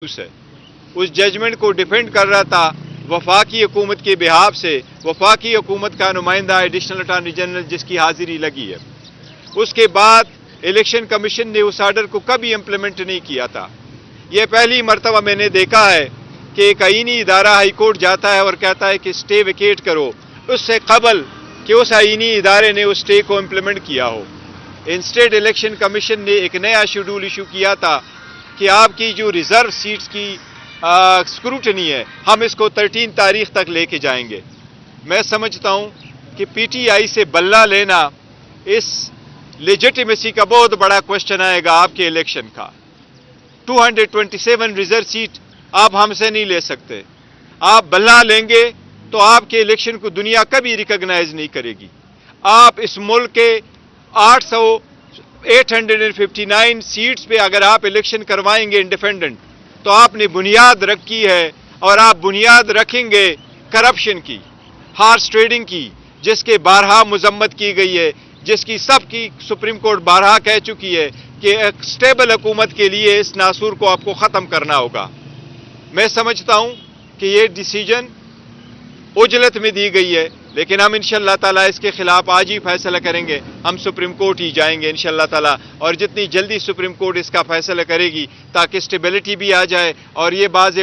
है, उस जजमेंट को डिफेंड कर रहा था वफाकी हुकूमत के बिहाफ से। वफाकी हुकूमत का नुमाइंदा एडिशनल अटॉर्नी जनरल जिसकी हाजिरी लगी है, उसके बाद इलेक्शन कमीशन ने उस आर्डर को कभी इम्प्लीमेंट नहीं किया था। यह पहली मरतबा मैंने देखा है कि एक आईनी इदारा हाई कोर्ट जाता है और कहता है कि स्टे वेकेट करो, उससे कबल कि उस आईनी इदारे ने उस स्टे को इम्प्लीमेंट किया हो। इंस्टेड इलेक्शन कमीशन ने एक नया शेड्यूल इशू किया था कि आपकी जो रिजर्व सीट्स की स्क्रूटनी है, हम इसको 13 तारीख तक लेके जाएंगे। मैं समझता हूं कि पीटीआई से बल्ला लेना, इस लेजिटिमेसी का बहुत बड़ा क्वेश्चन आएगा आपके इलेक्शन का। 227 रिजर्व सीट आप हमसे नहीं ले सकते। आप बल्ला लेंगे तो आपके इलेक्शन को दुनिया कभी रिकॉग्नाइज नहीं करेगी। आप इस मुल्क के 859 सीट्स पे अगर आप इलेक्शन करवाएंगे इंडिपेंडेंट, तो आपने बुनियाद रखी है और आप बुनियाद रखेंगे करप्शन की, हार्स ट्रेडिंग की, जिसके बारहा मजम्मत की गई है, जिसकी सबकी सुप्रीम कोर्ट बारहा कह चुकी है कि एक स्टेबल हुकूमत के लिए इस नासूर को आपको ख़त्म करना होगा। मैं समझता हूं कि ये डिसीजन उजलत में दी गई है, लेकिन हम इंशाअल्लाह ताला इसके खिलाफ आज ही फैसला करेंगे। हम सुप्रीम कोर्ट ही जाएंगे इंशाअल्लाह ताला, और जितनी जल्दी सुप्रीम कोर्ट इसका फैसला करेगी ताकि स्टेबिलिटी भी आ जाए और ये वाजे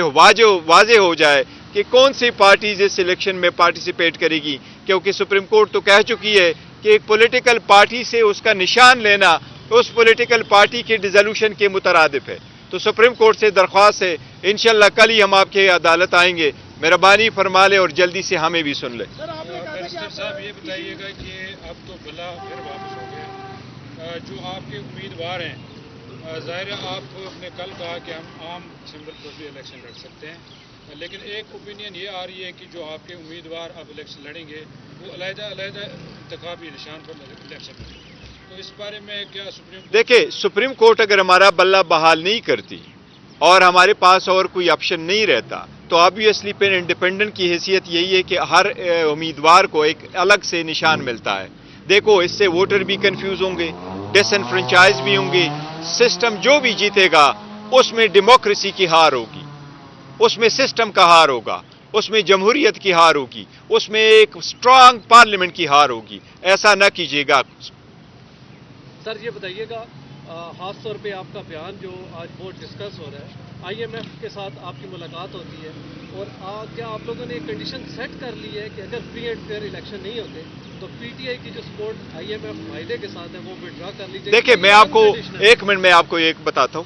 हो जाए कि कौन सी पार्टीज इस इलेक्शन में पार्टिसिपेट करेगी। क्योंकि सुप्रीम कोर्ट तो कह चुकी है कि एक पॉलिटिकल पार्टी से उसका निशान लेना उस पॉलिटिकल पार्टी के डिसोल्यूशन के मुतरादिफ है। तो सुप्रीम कोर्ट से दरख्वास्त है, इंशाअल्लाह कल ही हम आपके अदालत आएंगे, मेहरबानी फरमा ले और जल्दी से हमें भी सुन ले। बैरिस्टर साहब ये बताइएगा कि अब तो भला फिर वापस हो गया, जो आपके उम्मीदवार हैं, ज़ाहिर है आपने कल कहा कि हम आम सिंबल पर भी इलेक्शन लड़ सकते हैं, लेकिन एक ओपिनियन ये आ रही है कि जो आपके उम्मीदवार अब इलेक्शन लड़ेंगे वो अलग-अलग इंतखाबी निशान पर इलेक्शन लड़ेंगे। तो इस बारे में क्या देखिए, सुप्रीम कोर्ट अगर हमारा बल्ला बहाल नहीं करती और हमारे पास और कोई ऑप्शन नहीं रहता, तो ऑब्वियसली फिर इंडिपेंडेंट की हैसियत यही है कि हर उम्मीदवार को एक अलग से निशान मिलता है। देखो, इससे वोटर भी कंफ्यूज होंगे, डिसएनफ्रेंचाइज भी होंगे। सिस्टम जो भी जीतेगा उसमें डेमोक्रेसी की हार होगी, उसमें सिस्टम का हार होगा, उसमें जमहूरियत की हार होगी, उसमें एक स्ट्रांग पार्लियामेंट की हार होगी। ऐसा न कीजिएगा। सर ये बताइएगा, खास तौर पे आपका बयान जो आज बहुत डिस्कस हो रहा है, IMF के साथ आपकी मुलाकात होती है, और क्या आप लोगों ने कंडीशन सेट कर ली है कि अगर फ्री एंड फेयर इलेक्शन नहीं होते तो PTI की जो सपोर्ट IMF मायदे के साथ है वो विड्रॉ कर लीजिए? देखिए, मैं आपको एक मिनट में आपको एक बताता हूँ।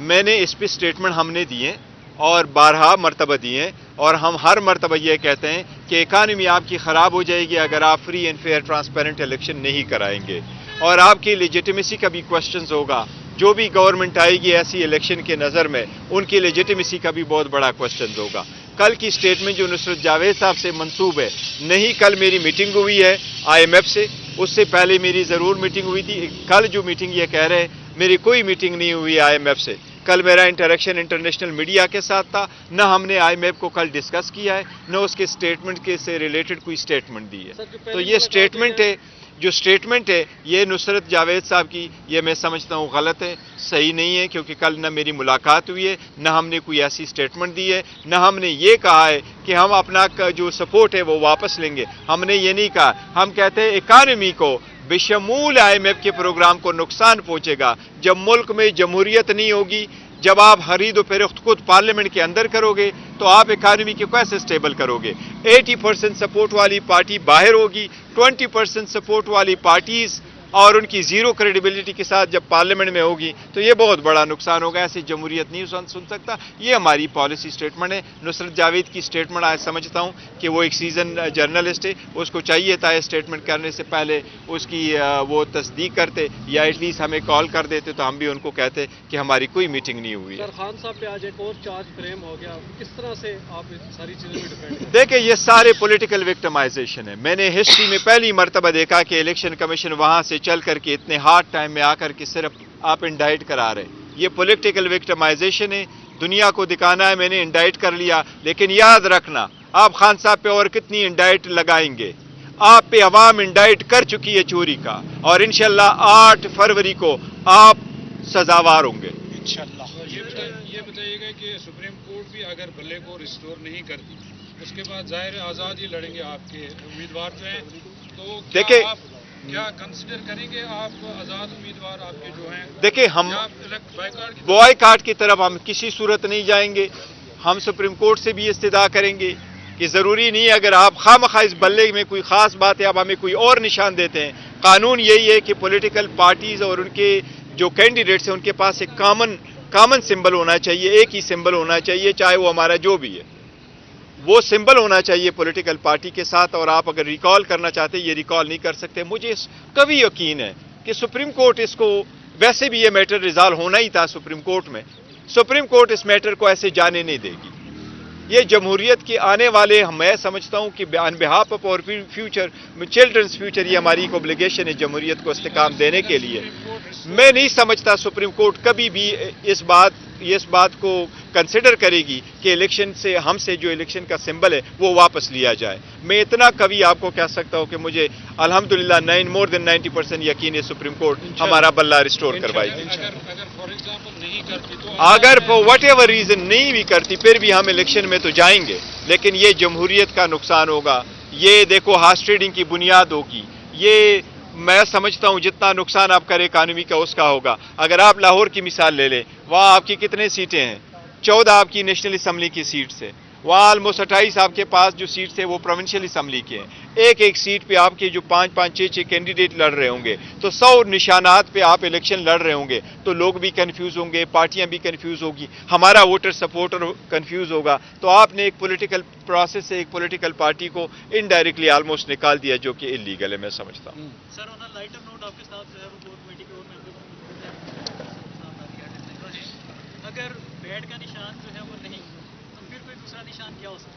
मैंने इस पर स्टेटमेंट हमने दिए और 12 मरतबा दिए, और हम हर मरतबा ये कहते हैं कि इकानमी आपकी ख़राब हो जाएगी अगर आप free and fair transparent election नहीं कराएंगे, और आपकी लेजिटिमेसी का भी क्वेश्चन होगा। जो भी गवर्नमेंट आएगी ऐसी इलेक्शन के नज़र में, उनकी लेजिटिमेसी का भी बहुत बड़ा क्वेश्चन होगा। कल की स्टेटमेंट जो नुसरत जावेद साहब से मंसूब है, नहीं, कल मेरी मीटिंग हुई है IMF से, उससे पहले मेरी ज़रूर मीटिंग हुई थी। कल जो मीटिंग ये कह रहे हैं, मेरी कोई मीटिंग नहीं हुई IMF से। कल मेरा इंटरेक्शन इंटरनेशनल मीडिया के साथ था, न हमने IMF को कल डिस्कस किया है, न उसके स्टेटमेंट के से रिलेटेड कोई स्टेटमेंट दी है। तो ये स्टेटमेंट है, जो स्टेटमेंट है ये नुसरत जावेद साहब की, ये मैं समझता हूँ गलत है, सही नहीं है, क्योंकि कल न मेरी मुलाकात हुई है, न हमने कोई ऐसी स्टेटमेंट दी है, न हमने ये कहा है कि हम अपना जो सपोर्ट है वो वापस लेंगे। हमने ये नहीं कहा। हम कहते हैं इकानमी को बेशमूल IMF के प्रोग्राम को नुकसान पहुंचेगा। जब मुल्क में जमहूरियत नहीं होगी, जब आप खरीद फरोख्त खुद पार्लियामेंट के अंदर करोगे, तो आप इकानमी को कैसे स्टेबल करोगे? 80% सपोर्ट वाली पार्टी बाहर होगी, 20% सपोर्ट वाली पार्टीज और उनकी जीरो क्रेडिबिलिटी के साथ जब पार्लियामेंट में होगी, तो ये बहुत बड़ा नुकसान होगा। ऐसी जमहूरियत नहीं सुन सकता। ये हमारी पॉलिसी स्टेटमेंट है। नुसरत जावेद की स्टेटमेंट आज समझता हूँ कि वो एक सीजन जर्नलिस्ट है, उसको चाहिए था स्टेटमेंट करने से पहले उसकी वो तस्दीक करते, या एटलीस्ट हमें कॉल कर देते, तो हम भी उनको कहते कि हमारी कोई मीटिंग नहीं हुई है। सर, खान साहब पे आज एक और चार्ज फ्रेम हो गया, किस तरह से आप इस सारी चीज़ों में डिपेंड? देखिए, ये सारे पॉलिटिकल विक्टिमाइजेशन है। मैंने हिस्ट्री में पहली मरतबा देखा कि इलेक्शन कमीशन वहां से चल करके इतने हार्ड टाइम में आकर के सिर्फ आप इंडाइट करा रहे। ये पॉलिटिकल विक्टिमाइजेशन है। दुनिया को दिखाना है मैंने इंडाइट कर लिया, लेकिन याद रखना, आप खान साहब पे और कितनी इंडाइट लगाएंगे? आप पे अवाम इंडाइट कर चुकी है चोरी का, और इंशाल्लाह 8 फरवरी को आप सजावार होंगे इंशाल्लाह। ये बताइएगा ہے کہ سپریم کورٹ بھی اگر بلے کو ریسٹور نہیں کرتی اس کے بعد ظاہر آزاد ہی لڑیں گے آپ کے امیدوار جو ہیں، تو دیکھیں آپ کیا کنسیڈر کریں گے آپ آزاد امیدوار آپ کے جو ہیں؟ دیکھیں ہم بائیکاٹ بوائے کاٹ کی طرف ہم کسی صورت نہیں جائیں گے. ہم سپریم کورٹ سے بھی استدعا کریں گے کہ ضروری نہیں اگر آپ خواہ مخواہ اس بلے میں کوئی خاص بات ہے آپ ہمیں کوئی اور نشان دیتے ہیں. قانون یہی ہے کہ پولیٹیکل پارٹیز اور ان کے جو کینڈیڈیٹس ہیں ان کے پاس ایک کامن سمبل ہونا چاہیے، ایک ہی سمبل ہونا چاہیے چاہے وہ ہمارا جو بھی ہے، وہ سمبل ہونا چاہیے پولیٹیکل پارٹی کے ساتھ. اور آپ اگر ریکال کرنا چاہتے یہ ریکال نہیں کر سکتے. مجھے کبھی یقین ہے کہ سپریم کورٹ اس کو، ویسے بھی یہ میٹر ریزالو ہونا ہی تھا سپریم کورٹ میں، سپریم کورٹ اس میٹر کو ایسے جانے نہیں دے گی. یہ جمہوریت کے آنے والے، میں سمجھتا ہوں کہ آن بہاف آف اور فیوچر، چلڈرنس فیوچر، یہ ہماری ایک اوبلیگیشن ہے جمہوریت کو استحکام دینے کے لیے. میں نہیں سمجھتا سپریم کورٹ کبھی بھی اس بات کو کنسیڈر کرے گی کہ الیکشن سے، ہم سے جو الیکشن کا سمبل ہے وہ واپس لیا جائے. میں اتنا کبھی آپ کو کہہ سکتا ہوں کہ مجھے الحمدللہ مور دین 90% یقین ہے سپریم کورٹ ہمارا بلہ ریسٹور کروائے گی. اگر فار ایگزامپل نہیں کرتی تو اگر فور واٹ ایور ریزن نہیں بھی کرتی پھر بھی ہم الیکشن میں تو جائیں گے، لیکن یہ جمہوریت کا نقصان ہوگا. یہ دیکھو ہارس ٹریڈنگ کی بنیاد ہوگی. یہ میں سمجھتا ہوں جتنا نقصان آپ کرے اکانومی کا اس کا ہوگا. اگر آپ لاہور کی مثال لے لیں، وہاں آپ کی کتنے سیٹیں ہیں؟ 14 آپ کی نیشنل اسمبلی کی سیٹس ہیں. وہاں آلموسٹ 28 آپ کے پاس جو سیٹس ہیں وہ پروونشل اسمبلی کے ہیں. ایک ایک سیٹ پہ آپ کے جو 5-5 6 کینڈیڈیٹ لڑ رہے ہوں گے تو 100 نشانات پہ آپ الیکشن لڑ رہے ہوں گے تو لوگ بھی کنفیوز ہوں گے، پارٹیاں بھی کنفیوز ہوگی، ہمارا ووٹر سپورٹر کنفیوز ہوگا. تو آپ نے ایک پولیٹیکل پروسیس سے ایک پولیٹیکل پارٹی کو انڈائریکٹلی آلموسٹ نکال دیا جو کہ انلیگل ہے، میں سمجھتا ہوں. سر آن لائٹر نوٹ آپ کے ساتھ جو ہے وہ کور کمیٹی کے اور ممبروں نے اگر بیٹ کا نشان جو ہے وہ نہیں تو پھر کوئی دوسرا نشان کیا ہو سکتا ہے؟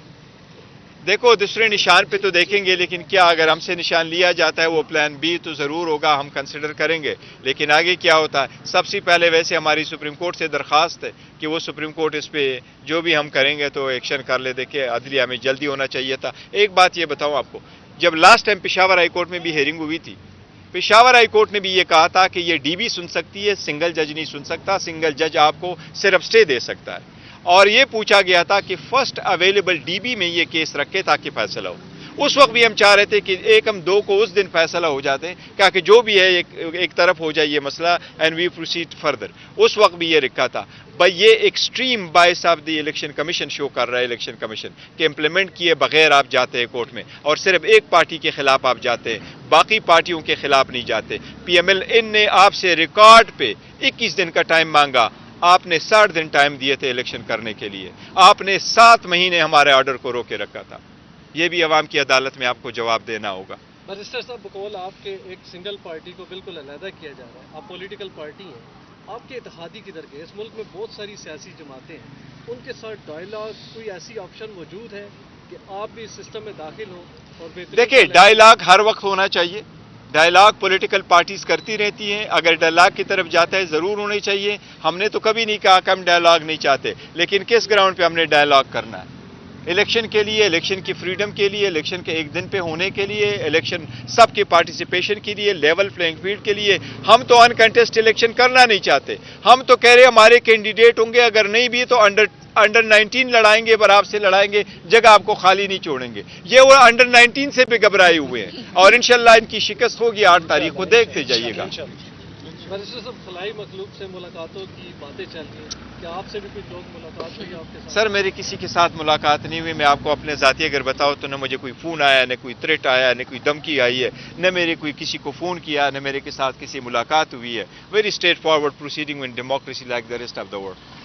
دیکھو دوسرے نشان پہ تو دیکھیں گے، لیکن کیا اگر ہم سے نشان لیا جاتا ہے وہ پلان بی تو ضرور ہوگا، ہم کنسیڈر کریں گے. لیکن آگے کیا ہوتا ہے؟ سب سے پہلے ویسے ہماری سپریم کورٹ سے درخواست ہے کہ وہ سپریم کورٹ اس پہ جو بھی ہم کریں گے تو ایکشن کر لے. دیکھیں عدلیہ میں جلدی ہونا چاہیے تھا. ایک بات یہ بتاؤں آپ کو، جب last time Peshawar high court میں بھی ہیئرنگ ہوئی تھی، پشاور ہائی کورٹ نے بھی یہ کہا تھا کہ یہ ڈی بی سن سکتی ہے، سنگل جج نہیں سن سکتا. سنگل جج آپ کو صرف اسٹے دے سکتا ہے. اور یہ پوچھا گیا تھا کہ فرسٹ اویلیبل ڈی بی میں یہ کیس رکھے تاکہ فیصلہ ہو. اس وقت بھی ہم چاہ رہے تھے کہ 1-2 کو اس دن فیصلہ ہو جاتے ہیں، کہ جو بھی ہے ایک طرف ہو جائے یہ مسئلہ اینڈ وی پروسیڈ فردر. اس وقت بھی یہ رکھا تھا. بھائی یہ extreme bias of the election commission show کر رہا ہے الیکشن کمیشن کہ امپلیمنٹ کیے بغیر آپ جاتے ہیں کورٹ میں اور صرف ایک پارٹی کے خلاف آپ جاتے ہیں، باقی پارٹیوں کے خلاف نہیں جاتے. پی ایم ایل این نے آپ سے ریکارڈ پہ 21 دن کا ٹائم مانگا، آپ نے 60 دن ٹائم دیے تھے الیکشن کرنے کے لیے. آپ نے 7 مہینے ہمارے آرڈر کو روکے رکھا تھا. یہ بھی عوام کی عدالت میں آپ کو جواب دینا ہوگا. بیرسٹر صاحب بقول آپ کے ایک سنگل پارٹی کو بالکل علیحدہ کیا جا رہا ہے، آپ پولیٹیکل پارٹی ہیں، آپ کے اتحادی کی درگاہ اس ملک میں بہت ساری سیاسی جماعتیں ہیں، ان کے ساتھ ڈائیلاگ کوئی ایسی آپشن موجود ہے کہ آپ بھی اس سسٹم میں داخل ہوں اور دیکھیں ڈائیلاگ ہر وقت ہونا چاہیے. ڈائیلاگ پولیٹیکل پارٹیز کرتی رہتی ہیں. اگر ڈائیلاگ کی طرف جاتا ہے ضرور ہونے چاہیے. ہم نے تو کبھی نہیں کہا کہ ہم ڈائیلاگ نہیں چاہتے، لیکن کس گراؤنڈ پہ ہم نے ڈائیلاگ کرنا ہے؟ الیکشن کے لیے، الیکشن کی فریڈم کے لیے، الیکشن کے ایک دن پہ ہونے کے لیے، الیکشن سب کے پارٹیسپیشن کے لیے، لیول پلینگ فیلڈ کے لیے. ہم تو انکنٹیسٹ الیکشن کرنا نہیں چاہتے. ہم تو کہہ رہے ہمارے کینڈیڈیٹ ہوں گے، اگر نہیں بھی تو انڈر 19 لڑائیں گے، براب سے لڑائیں گے، جگہ آپ کو خالی نہیں چھوڑیں گے. یہ وہ انڈر 19 سے بھی گھبرائے ہوئے ہیں اور انشاءاللہ ان کی شکست ہوگی 8 تاریخ کو، دیکھتے جائیے گا. بیرسٹر صاحب خلائی مخلوق سے ملاقاتوں کی باتیں چل رہی ہیں، کیا آپ سے بھی کوئی لوگ ملاقات ہوئی آپ کے ساتھ؟ سر میری کسی کے ساتھ ملاقات نہیں ہوئی. میں آپ کو اپنے ذاتی اگر بتاؤں تو نہ مجھے کوئی فون آیا، نہ کوئی تھریٹ آیا، نہ کوئی دھمکی آئی ہے، نہ میرے کوئی کسی کو فون کیا، نہ میرے کے ساتھ کسی ملاقات ہوئی ہے. Very straight forward proceeding in democracy like the rest of the world.